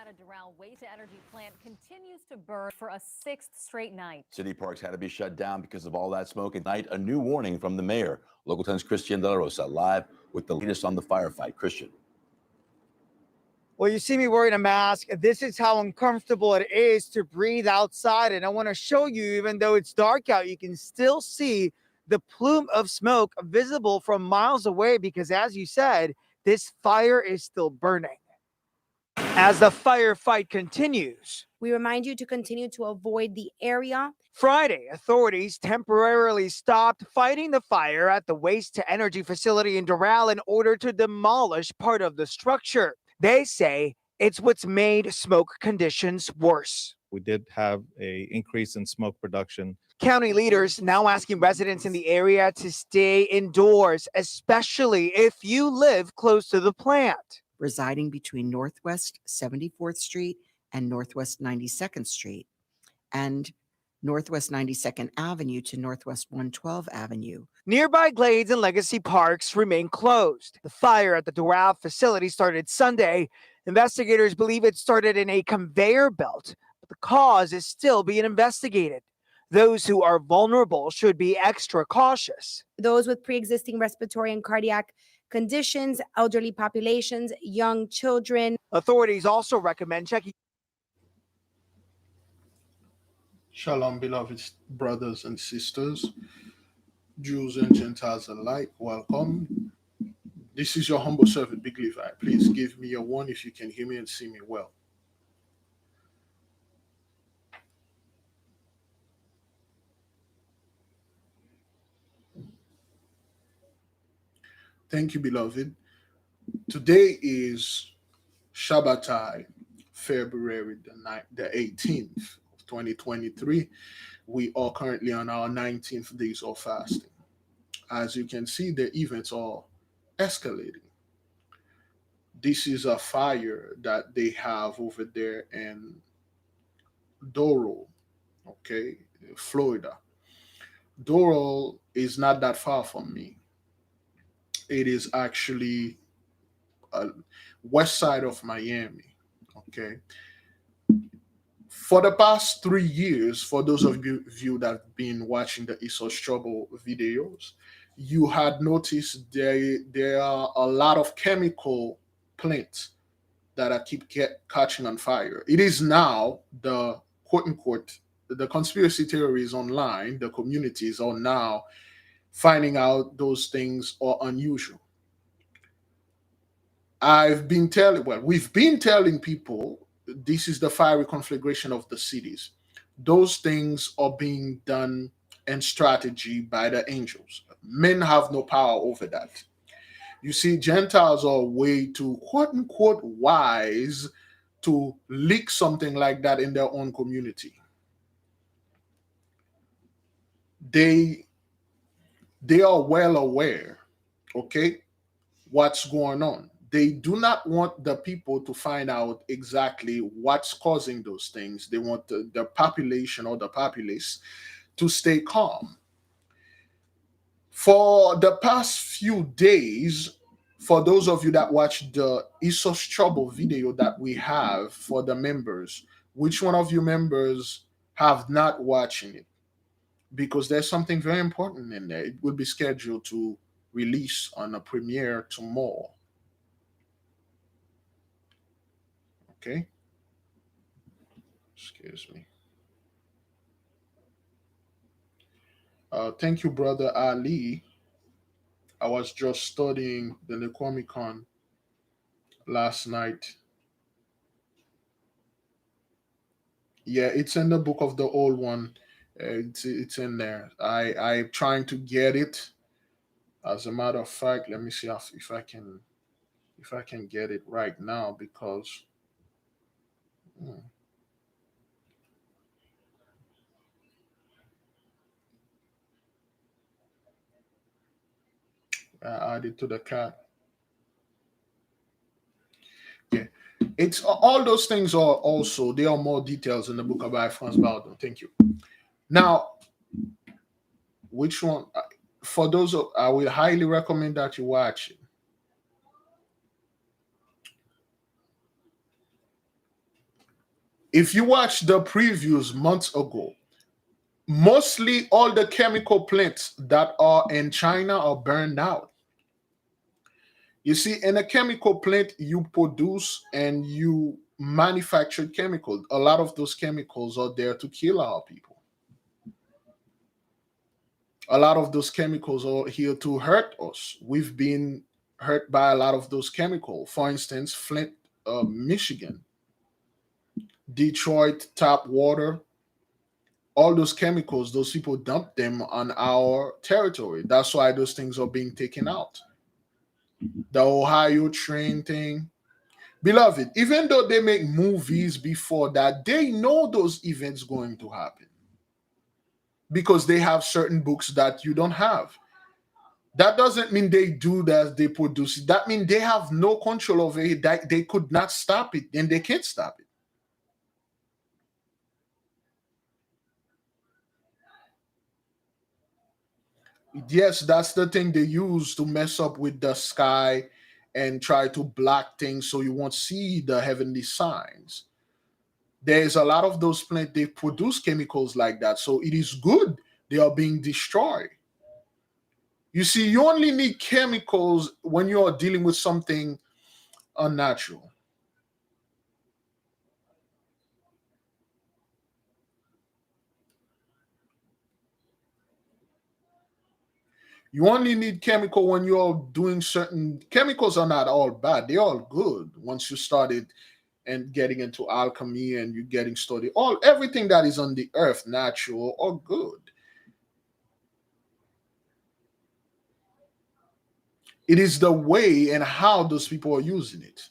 at a Doral waste-to-energy plant continues to burn for a sixth straight night. City parks had to be shut down because of all that smoke. At night, a new warning from the mayor. Local 10's Christian De La Rosa live with the latest on the firefight. Christian. Well, you see me wearing a mask. This is how uncomfortable it is to breathe outside. And I want to show you, even though it's dark out, you can still see the plume of smoke visible from miles away because, as you said, this fire is still burning. As the firefight continues, we remind you to continue to avoid the area. Friday, authorities temporarily stopped fighting the fire at the waste-to-energy facility in Doral in order to demolish part of the structure. They say it's what's made smoke conditions worse. We did have an increase in smoke production. County leaders now asking residents in the area to stay indoors, especially if you live close to the plant. Residing between Northwest 74th Street and Northwest 92nd Street and Northwest 92nd Avenue to Northwest 112 Avenue. Nearby glades and legacy parks remain closed. The fire at the Doral facility started Sunday. Investigators believe it started in a conveyor belt, but the cause is still being investigated. Those who are vulnerable should be extra cautious. Those with pre-existing respiratory and cardiac conditions, elderly populations, young children. Authorities also recommend checking. Shalom, beloved brothers and sisters, Jews and Gentiles alike. Welcome. This is your humble servant, Big Levi. Please give me a 1 if you can hear me and see me well. Thank you, beloved. Today is Shabbatai, February the 18th. 2023. We are currently on our 19th days of fasting. As you can see, the events are escalating. This is a fire that they have over there in Doral, okay, Florida. Doral is not that far from me. It is actually west side of Miami, okay. For the past 3 years, for those of you that have been watching the Esau's Trouble videos, you had noticed there are a lot of chemical plants that are catching on fire. It is now the quote-unquote, the conspiracy theories online, the communities are now finding out those things are unusual. We've been telling people this is the fiery conflagration of the cities. Those things are being done in strategy by the angels. Men have no power over that. You see, Gentiles are way too, quote unquote, wise to leak something like that in their own community. They are well aware, okay, what's going on. They do not want the people to find out exactly what's causing those things. They want the population or the populace to stay calm. For the past few days, for those of you that watched the Esau's Trouble video that we have for the members, which one of you members have not watching it? Because there's something very important in there. It will be scheduled to release on a premiere tomorrow. Okay. Excuse me. Thank you, Brother Ali. I was just studying the Necronomicon last night. Yeah, it's in the book of the old one. It's in there. I'm trying to get it. As a matter of fact, let me see if I can get it right now because. I added to the chat. Yeah, it's all those things are also, there are more details in the book by Franz Baldwin. Thank you. Now, which one? For those, I will highly recommend that you watch it. If you watch the previews months ago, mostly all the chemical plants that are in China are burned out. You see, in a chemical plant, you produce and you manufacture chemicals. A lot of those chemicals are there to kill our people. A lot of those chemicals are here to hurt us. We've been hurt by a lot of those chemicals. For instance, Flint, Michigan, Detroit, tap water, all those chemicals, those people dump them on our territory. That's why those things are being taken out. The Ohio train thing. Beloved, even though they make movies before that, they know those events going to happen because they have certain books that you don't have. That doesn't mean they do that, they produce it. That means they have no control over it. That they could not stop it, and they can't stop it. Yes, that's the thing they use to mess up with the sky and try to block things so you won't see the heavenly signs. There's a lot of those plants, they produce chemicals like that. So it is good they are being destroyed. You see, you only need chemicals when you are dealing with something unnatural. You only need chemical when you're doing certain chemicals are not all bad. They're all good once you started and getting into alchemy and you getting started. All everything that is on the earth, natural or good. It is the way and how those people are using it.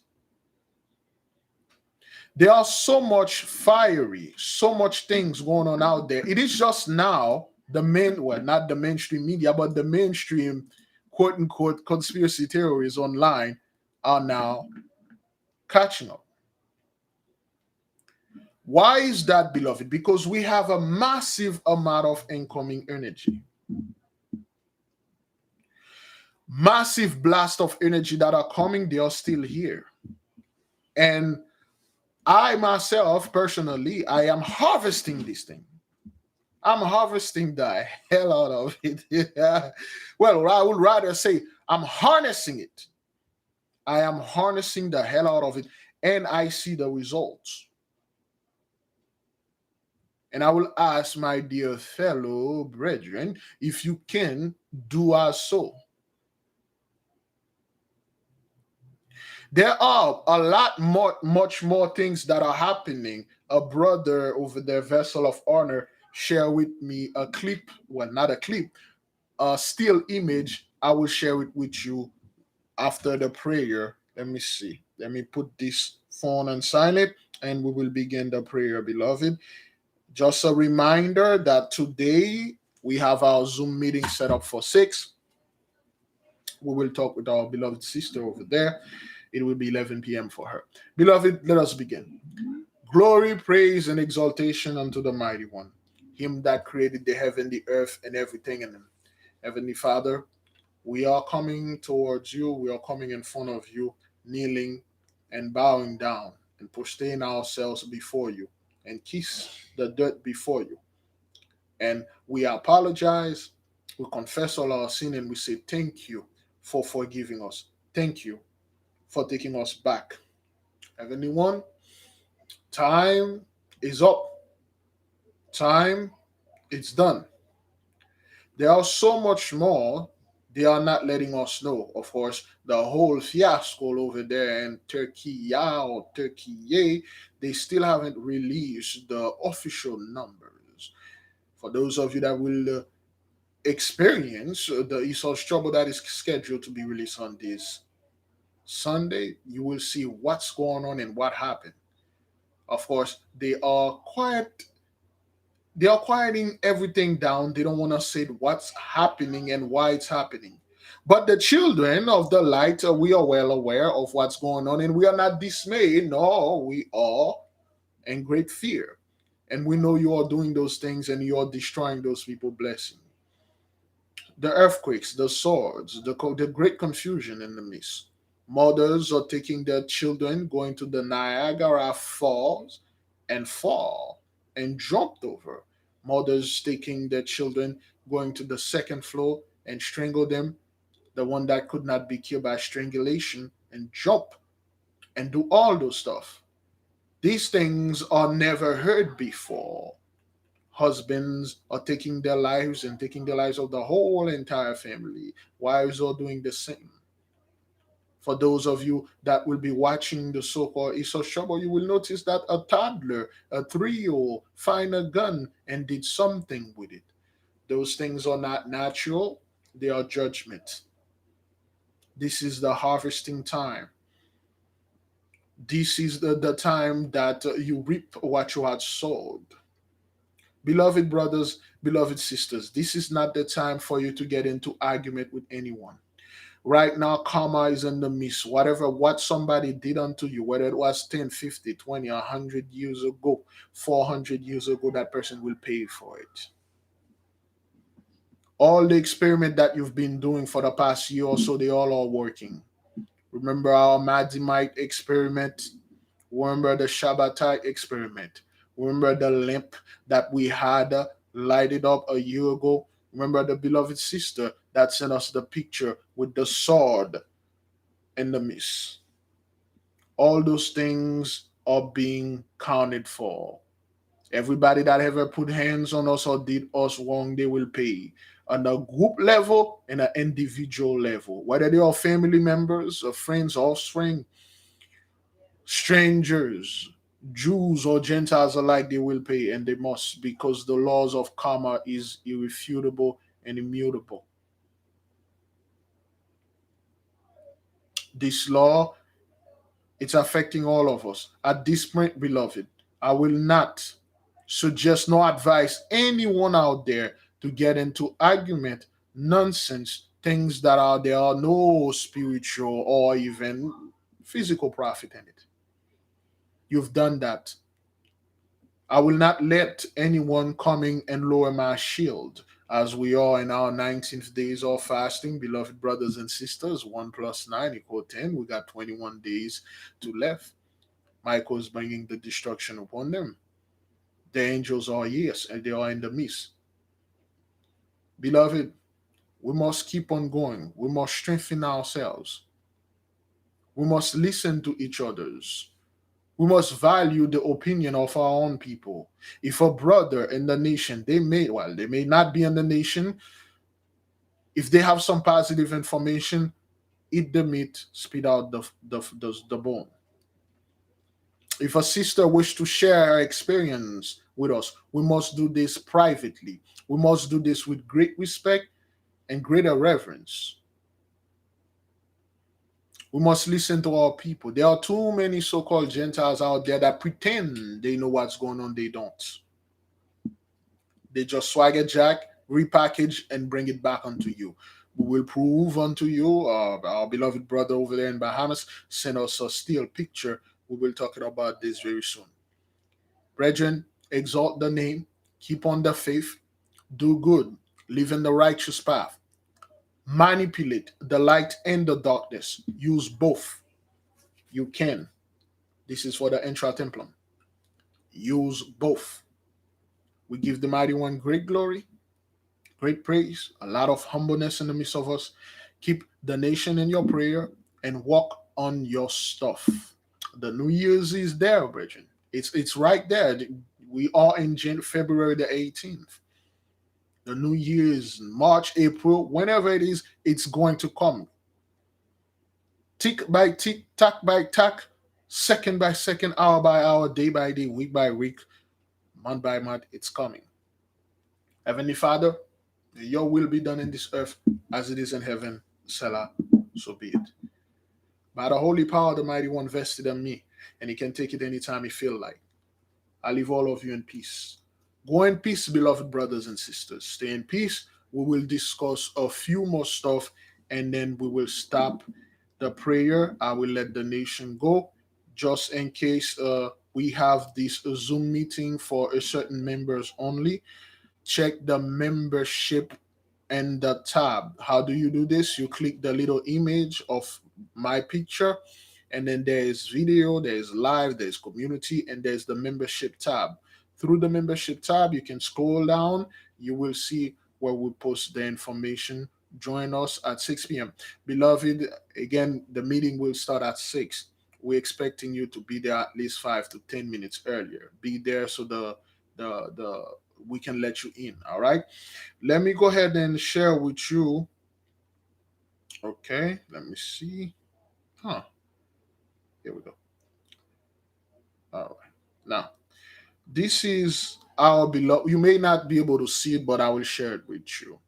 There are so much fiery, so much things going on out there. It is just now the main, well, not the mainstream media, but the mainstream quote unquote conspiracy theories online are now catching up. Why is that, beloved? Because we have a massive amount of incoming energy. Massive blast of energy that are coming, they are still here. And I myself, personally, I am harvesting this thing. I'm harvesting the hell out of it. Yeah. Well, I would rather say I'm harnessing it. I am harnessing the hell out of it, and I see the results. And I will ask my dear fellow brethren if you can do as so. There are a lot more, much more things that are happening. A brother over there, Vessel of Honor, share with me a clip. Well, not a clip, a still image. I will share it with you after the prayer. Let me see. Let me put this phone on silent, and we will begin the prayer, beloved. Just a reminder that today we have our Zoom meeting set up for 6. We will talk with our beloved sister over there. It will be 11 p.m. for her. Beloved, let us begin. Glory, praise, and exaltation unto the Mighty One, him that created the heaven, the earth, and everything in them. Heavenly Father, we are coming towards you. We are coming in front of you, kneeling and bowing down and prostrating ourselves before you and kiss the dirt before you. And we apologize. We confess all our sin and we say thank you for forgiving us. Thank you for taking us back. Heavenly One, time is up. Time is done. There are so much more they are not letting us know. Of course, the whole fiasco over there in Turkey or Turkey, they still haven't released the official numbers. For those of you that will experience the Esau's trouble that is scheduled to be released on this Sunday, you will see what's going on and what happened. Of course, they are quiet. They are quieting everything down. They don't want to say what's happening and why it's happening. But the children of the light, we are well aware of what's going on, and we are not dismayed. No, we are in great fear. And we know you are doing those things and you are destroying those people, blessing. The earthquakes, the swords, the great confusion in the midst. Mothers are taking their children, going to the Niagara Falls, and fall and jumped over. Mothers taking their children, going to the second floor and strangle them. The one that could not be killed by strangulation and jump and do all those stuff. These things are never heard before. Husbands are taking their lives and taking the lives of the whole entire family. Wives are doing the same. For those of you that will be watching the so-called Esau Trouble, you will notice that a toddler, a 3-year-old, find a gun and did something with it. Those things are not natural, they are judgment. This is the harvesting time. This is the time that you reap what you had sowed. Beloved brothers, beloved sisters, this is not the time for you to get into argument with anyone. Right now, karma is in the midst. What somebody did unto you, whether it was 10, 50, 20, 100 years ago, 400 years ago, that person will pay for it. All the experiment that you've been doing for the past year or so, they all are working. Remember our Madimite experiment? Remember the Shabbatite experiment? Remember the lamp that we had lighted up a year ago? Remember the beloved sister that sent us the picture with the sword in the mist? All those things are being counted for. Everybody that ever put hands on us or did us wrong, they will pay on a group level and an individual level. Whether they are family members or friends, offspring, strangers, Jews or Gentiles alike, they will pay, and they must, because the laws of karma is irrefutable and immutable. This law, it's affecting all of us. At this point, beloved, I will not suggest nor advise anyone out there to get into argument, nonsense, things that there are no spiritual or even physical profit in it. You've done that. I will not let anyone coming and lower my shield as we are in our 19th days of fasting, beloved brothers and sisters. 1 + 9 = 10. We got 21 days to left. Michael is bringing the destruction upon them. The angels are, yes, and they are in the midst. Beloved, we must keep on going. We must strengthen ourselves. We must listen to each other's. We must value the opinion of our own people. If a brother in the nation, they may not be in the nation. If they have some positive information, eat the meat, spit out the bone. If a sister wishes to share her experience with us, we must do this privately. We must do this with great respect and greater reverence. We must listen to our people. There are too many so-called Gentiles out there that pretend they know what's going on. They don't. They just swagger jack, repackage, and bring it back onto you. We will prove unto you, our beloved brother over there in Bahamas sent us a still picture. We will talk about this very soon. Brethren, exalt the name, keep on the faith, do good, live in the righteous path. Manipulate the light and the darkness. Use both. You can. This is for the intra templum. Use both. We give the mighty one great glory, great praise, a lot of humbleness in the midst of us. Keep the nation in your prayer and walk on your stuff. The New Year's is there, brethren. It's right there. We are in February the 18th. The New Year's, March, April, whenever it is, it's going to come. Tick by tick, tack by tack, second by second, hour by hour, day by day, week by week, month by month, it's coming. Heavenly Father, your will be done in this earth as it is in heaven. Selah, so be it. By the holy power of the mighty one vested in me, and he can take it anytime he feel like. I leave all of you in peace. Go in peace, beloved brothers and sisters. Stay in peace. We will discuss a few more stuff, and then we will stop the prayer. I will let the nation go, just in case we have this Zoom meeting for a certain members only. Check the membership and the tab. How do you do this? You click the little image of my picture, And then there's video, there's live, there's community, and there's the membership tab. Through the membership tab, you can scroll down. You will see where we post the information. Join us at 6 p.m. Beloved, again, the meeting will start at 6. We're expecting you to be there at least 5 to 10 minutes earlier. Be there so the we can let you in. All right. Let me go ahead and share with you. Okay, let me see. Here we go. All right. Now, this is our beloved. You may not be able to see it, but I will share it with you.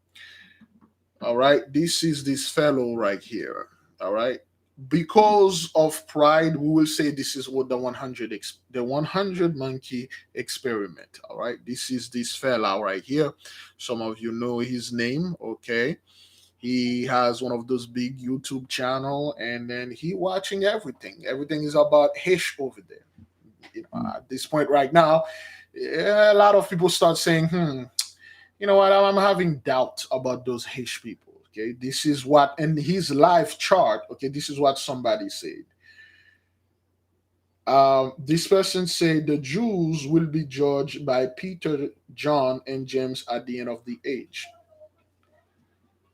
All right. This is this fellow right here. All right. Because of pride, we will say this is what the 100 monkey experiment. All right. This is this fella right here. Some of you know his name. Okay. He has one of those big YouTube channel, and then he watching everything. Everything is about Hish over there. At this point right now, a lot of people start saying, you know what, I'm having doubt about those Hish people. Okay, this is what in his live chart. Okay, this is what somebody said. This person said the Jews will be judged by Peter, John, and James at the end of the age.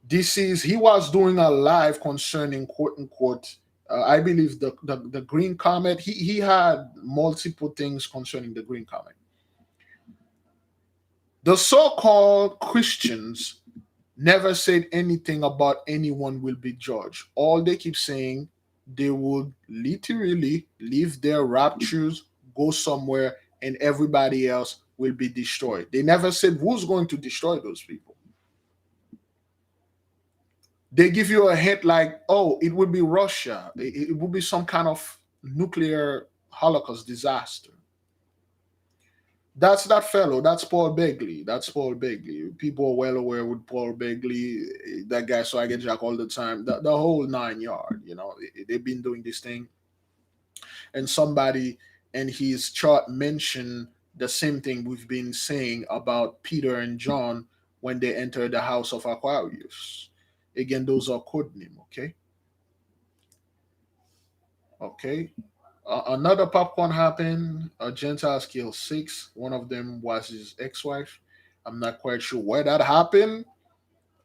This is he was doing a live concerning quote unquote. I believe the green comet. He had multiple things concerning the green comet. The so-called Christians never said anything about anyone will be judged. All they keep saying, they would literally leave their raptures, go somewhere, and everybody else will be destroyed. They never said who's going to destroy those people. They give you a hint like, oh, it would be Russia. It would be some kind of nuclear Holocaust disaster. That's that fellow. That's Paul Begley. That's Paul Begley. People are well aware with Paul Begley, that guy. So I get Jack all the time. The whole 9 yard. They've been doing this thing. And somebody in his chart mentioned the same thing we've been saying about Peter and John when they entered the house of Aquarius. Again, those are code name. Okay. Okay. Another popcorn happened. Gentiles killed 6. One of them was his ex-wife. I'm not quite sure where that happened.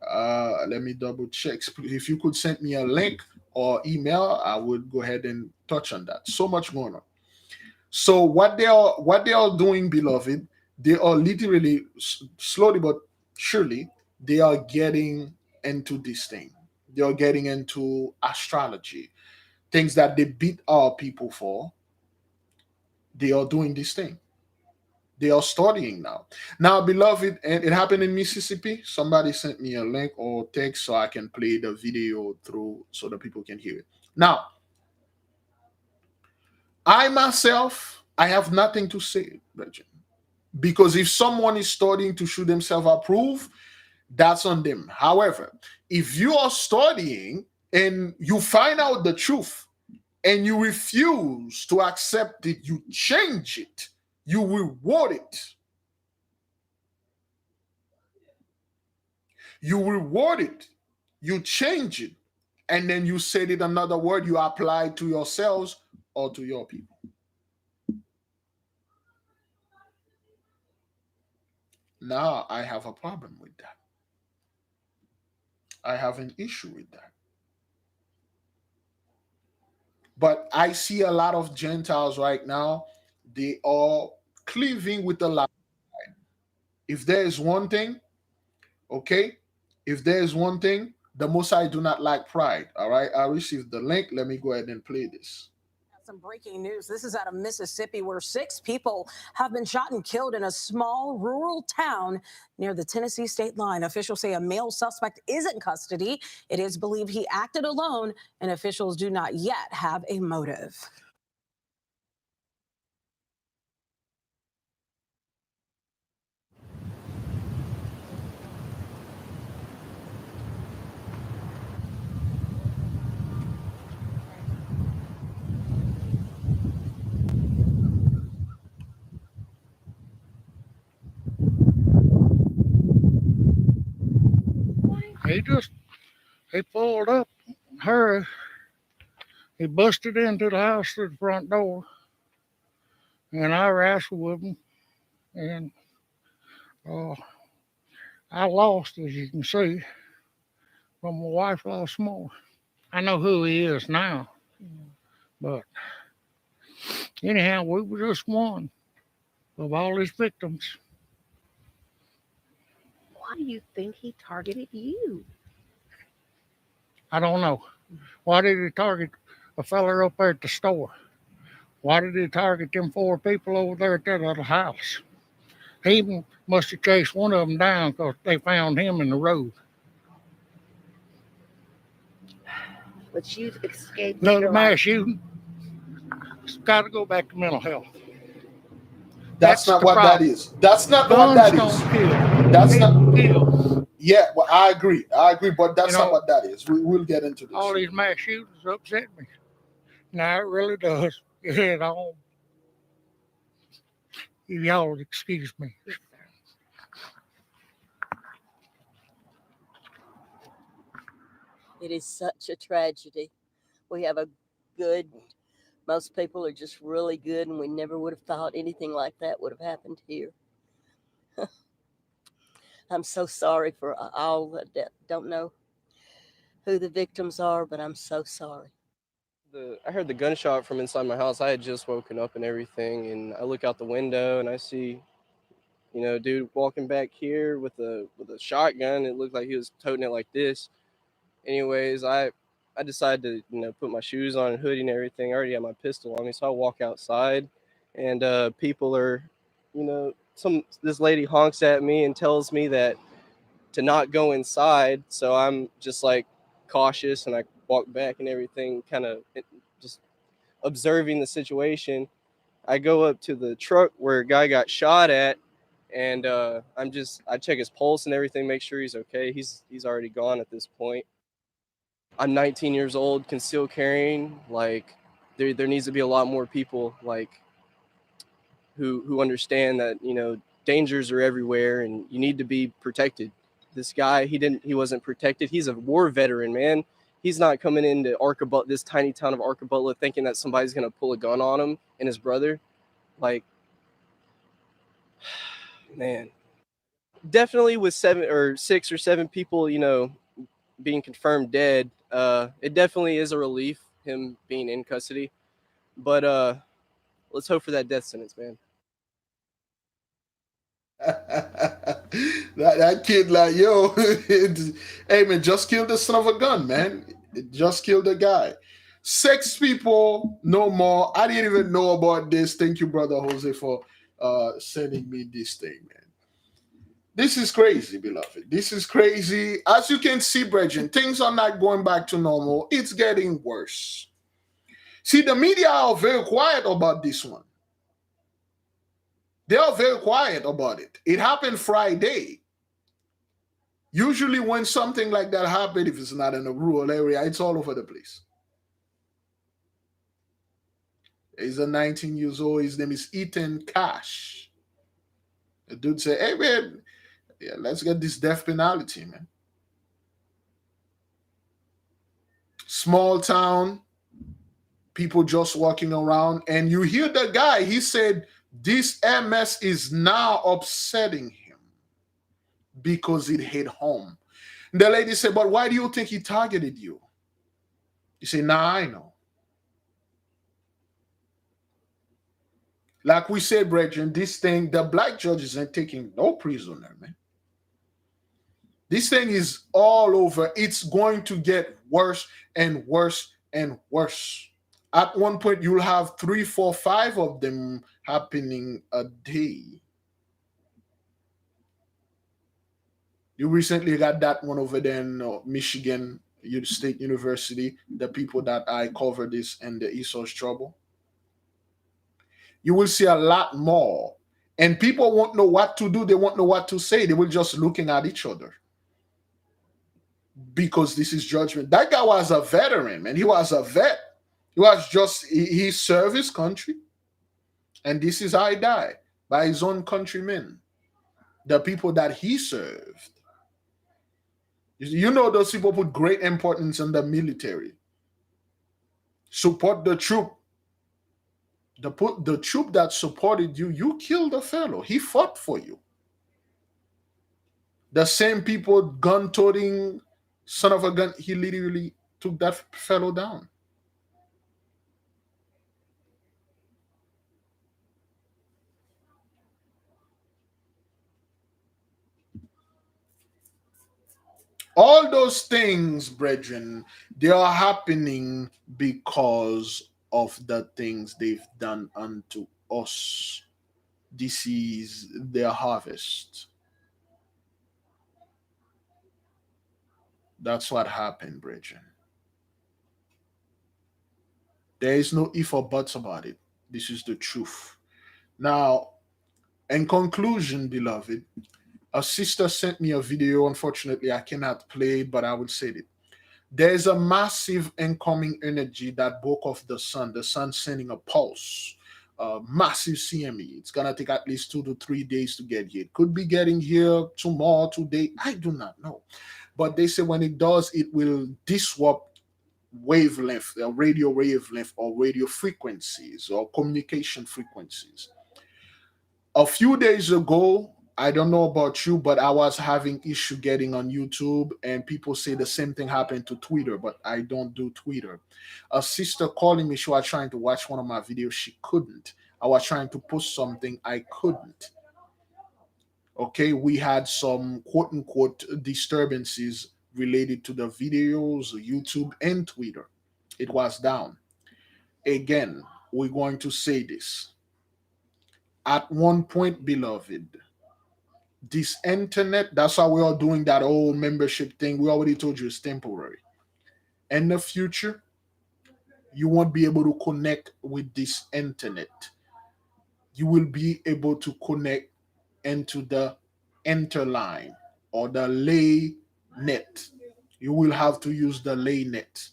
Let me double check. If you could send me a link or email, I would go ahead and touch on that. So much going on. So what they are doing, beloved, they are literally slowly but surely they are getting into this thing. They are getting into astrology. Things that they beat our people for, they are doing this thing. They are studying now. Now, beloved, and it happened in Mississippi. Somebody sent me a link or text so I can play the video through so that people can hear it. Now, I myself, I have nothing to say, Virgin. Because if someone is studying to show themselves approved, that's on them. However, if you are studying and you find out the truth and you refuse to accept it, you change it, you reward it. You reward it, you change it, and then you said it another word you apply to yourselves or to your people. Now I have a problem with that. I have an issue with that. But I see a lot of Gentiles right now, they are cleaving with the lie. If there is one thing, okay, if there is one thing, the Most High do not like pride. All right, I received the link. Let me go ahead and play this. Some breaking news. This is out of Mississippi, where 6 people have been shot and killed in a small rural town near the Tennessee state line. Officials say a male suspect is in custody. It is believed he acted alone, and officials do not yet have a motive. He pulled up her He busted into the house through the front door, and I wrestled with him, and I lost, as you can see, but my wife lost more. I know who he is now, but anyhow, we were just one of all his victims. Why do you think he targeted you? I don't know. Why did he target a fella up there at the store? Why did he target them 4 people over there at that other house? He even must have chased one of them down because they found him in the road. But you escaped. Another mass shooting. It's got to go back to mental health. That's not what that is. That's not what that is. Guns don't kill. That's They not. kill. Yeah, well, I agree, but that's not what that is. We'll get into this. All these mass shootings upset me. Now it really does. It all. Y'all excuse me. It is such a tragedy. We have most people are just really good, and we never would have thought anything like that would have happened here. I'm so sorry for all that don't know who the victims are, but I'm so sorry. I heard the gunshot from inside my house. I had just woken up and everything, and I look out the window and I see, dude walking back here with a shotgun. It looked like he was toting it like this. Anyways, I decided to put my shoes on and hoodie and everything. I already had my pistol on me, so I walk outside, and people are, this lady honks at me and tells me that to not go inside. So I'm just like cautious, and I walk back and everything, kind of just observing the situation. I go up to the truck where a guy got shot at, and I check his pulse and everything, make sure he's okay. He's already gone at this point. I'm 19 years old, concealed carrying. Like, there needs to be a lot more people like who understand that dangers are everywhere and you need to be protected. This guy, he wasn't protected. He's a war veteran, man. He's not coming into this tiny town of Arcabutla thinking that somebody's gonna pull a gun on him and his brother. Like, man, definitely with 6 or 7 people, being confirmed dead, it definitely is a relief, him being in custody. But let's hope for that death sentence, man. that kid, like, yo, hey man, just kill the son of a gun, man. Just kill the guy. 6 people, no more. I didn't even know about this. Thank you, brother Jose, for sending me this thing, man. This is crazy, beloved. This is crazy. As you can see, brethren, things are not going back to normal. It's getting worse. See, the media are very quiet about this one. They are very quiet about it. It happened Friday. Usually when something like that happens, if it's not in a rural area, it's all over the place. He's a 19 years old. His name is Ethan Cash. The dude said, hey, man, yeah, let's get this death penalty, man. Small town, people just walking around. And you hear the guy, he said, this MS is now upsetting him because it hit home. And the lady said, but why do you think he targeted you? You say, nah, I know. Like we said, brethren, this thing, the black judges ain't taking no prisoner, man. This thing is all over. It's going to get worse and worse and worse. At one point, you'll have 3, 4, 5 of them happening a day. You recently got that one over there in Michigan State University, the people that I cover this and the Esau's trouble. You will see a lot more. And people won't know what to do. They won't know what to say. They will just looking at each other. Because this is judgment. That guy was a veteran, man. He was a vet. He served his country. And this is how he died. By his own countrymen. The people that he served. You know those people put great importance in the military. Support the troop. The troop that supported you, you killed a fellow. He fought for you. The same people gun-toting son of a gun, he literally took that fellow down. All those things, brethren, they are happening because of the things they've done unto us. This is their harvest. That's what happened, brethren. There is no if or buts about it. This is the truth. Now, in conclusion, beloved, a sister sent me a video. Unfortunately, I cannot play it, but I will say it. There's a massive incoming energy that broke off the sun sending a pulse, massive CME. It's going to take at least 2 to 3 days to get here. It could be getting here tomorrow, today. I do not know. But they say when it does, it will disrupt wavelength, radio wavelength, or radio frequencies, or communication frequencies. A few days ago, I don't know about you, but I was having issue getting on YouTube, and people say the same thing happened to Twitter, but I don't do Twitter. A sister calling me, she was trying to watch one of my videos. She couldn't. I was trying to post something. I couldn't. Okay, we had some quote-unquote disturbances related to the videos, YouTube, and Twitter. It was down. Again, we're going to say this. At one point, beloved, this internet, that's how we are doing that whole membership thing. We already told you it's temporary. In the future, you won't be able to connect with this internet. You will be able to connect into the interline or the lay net. You will have to use the lay net,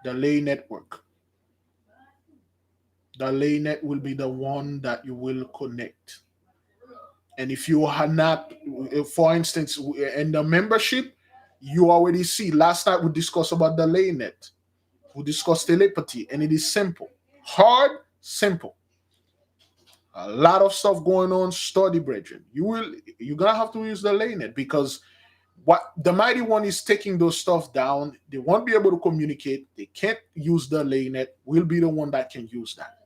the lay network. The lay net will be the one that you will connect. And if you are not, for instance, in the membership, you already see. Last night we discussed about the lay net. We discussed telepathy, and it is simple. Hard, simple. A lot of stuff going on. Study, brethren. You're gonna have to use the lay net, because what the mighty one is taking those stuff down. They won't be able to communicate. They can't use the lay net. We'll be the one that can use that.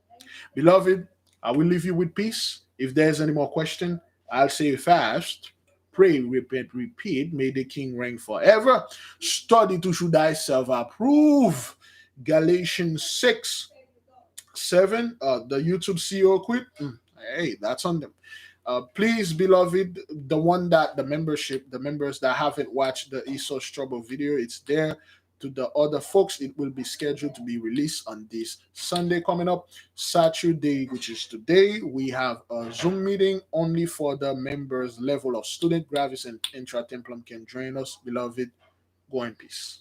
Beloved, I will leave you with peace. If there's any more question, I'll say fast. Pray, repent, repeat. May the King reign forever. Study to show thyself approve. Galatians 6:7. The YouTube CEO quit. Hey, that's on them. Please, beloved, the members that haven't watched the Esau's Trouble video, it's there. To the other folks, it will be scheduled to be released on this Sunday coming up. Saturday, which is today, we have a Zoom meeting only for the members level of student. Gravis and Intra Templum can join us. Beloved, go in peace.